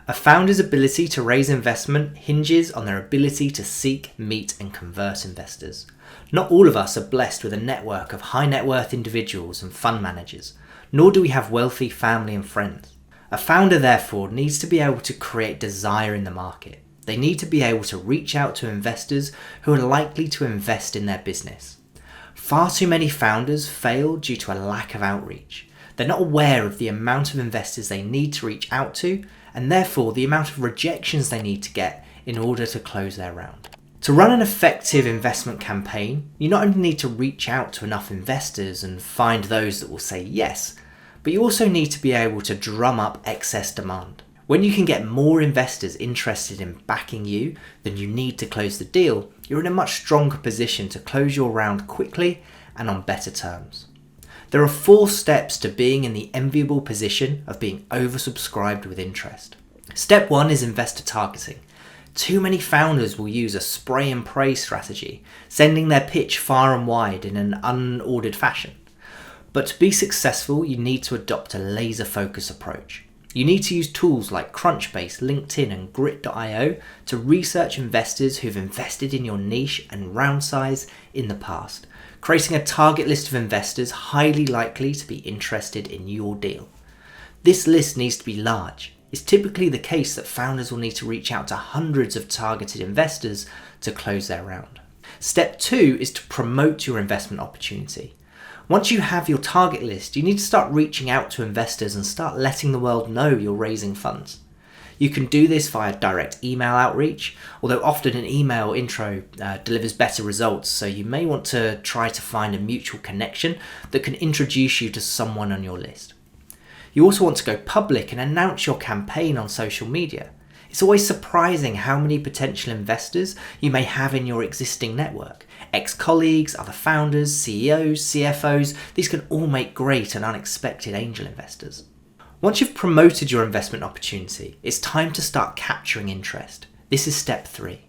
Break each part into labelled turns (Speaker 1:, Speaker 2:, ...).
Speaker 1: A founder's ability to raise investment hinges on their ability to seek, meet, and convert investors. Not all of us are blessed with a network of high net worth individuals and fund managers, nor do we have wealthy family and friends. A founder, therefore, needs to be able to create desire in the market. They need to be able to reach out to investors who are likely to invest in their business. Far too many founders fail due to a lack of outreach. They're not aware of the amount of investors they need to reach out to, and therefore the amount of rejections they need to get in order to close their round. To run an effective investment campaign, you not only need to reach out to enough investors and find those that will say yes, but you also need to be able to drum up excess demand. When you can get more investors interested in backing you than you need to close the deal, you're in a much stronger position to close your round quickly and on better terms. There are 4 steps to being in the enviable position of being oversubscribed with interest. Step 1 is investor targeting. Too many founders will use a spray and pray strategy, sending their pitch far and wide in an unordered fashion. But to be successful, you need to adopt a laser focus approach. You need to use tools like Crunchbase, LinkedIn, and Grit.io to research investors who've invested in your niche and round size in the past, creating a target list of investors highly likely to be interested in your deal. This list needs to be large. It's typically the case that founders will need to reach out to hundreds of targeted investors to close their round. Step 2 is to promote your investment opportunity. Once you have your target list, you need to start reaching out to investors and start letting the world know you're raising funds. You can do this via direct email outreach, although often an email intro delivers better results, so you may want to try to find a mutual connection that can introduce you to someone on your list. You also want to go public and announce your campaign on social media. It's always surprising how many potential investors you may have in your existing network. Ex-colleagues, other founders, CEOs, CFOs, these can all make great and unexpected angel investors. Once you've promoted your investment opportunity, it's time to start capturing interest. This is step 3.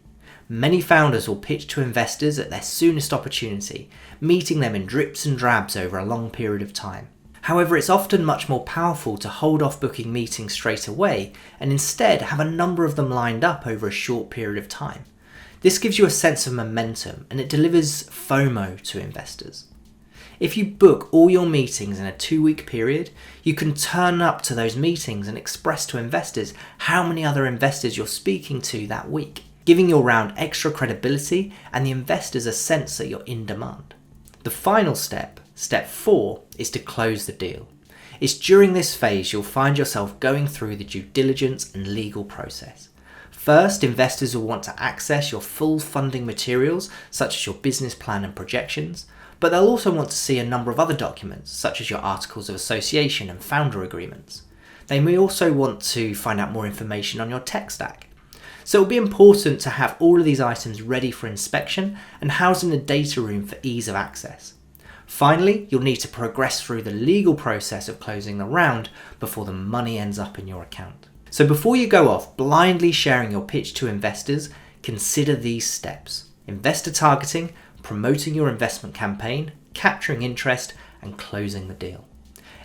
Speaker 1: Many founders will pitch to investors at their soonest opportunity, meeting them in drips and drabs over a long period of time. However, it's often much more powerful to hold off booking meetings straight away and instead have a number of them lined up over a short period of time. This gives you a sense of momentum and it delivers FOMO to investors. If you book all your meetings in a 2-week period, you can turn up to those meetings and express to investors how many other investors you're speaking to that week, giving your round extra credibility and the investors a sense that you're in demand. The final step, step 4, is to close the deal. It's during this phase you'll find yourself going through the due diligence and legal process. First, investors will want to access your full funding materials, such as your business plan and projections, but they'll also want to see a number of other documents, such as your articles of association and founder agreements. They may also want to find out more information on your tech stack. So it'll be important to have all of these items ready for inspection and housed in a data room for ease of access. Finally, you'll need to progress through the legal process of closing the round before the money ends up in your account. So before you go off blindly sharing your pitch to investors, consider these steps: investor targeting, promoting your investment campaign, capturing interest, and closing the deal.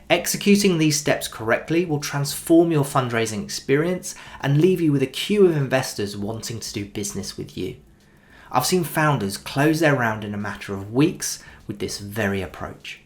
Speaker 1: Executing these steps correctly will transform your fundraising experience and leave you with a queue of investors wanting to do business with you. I've seen founders close their round in a matter of weeks with this very approach.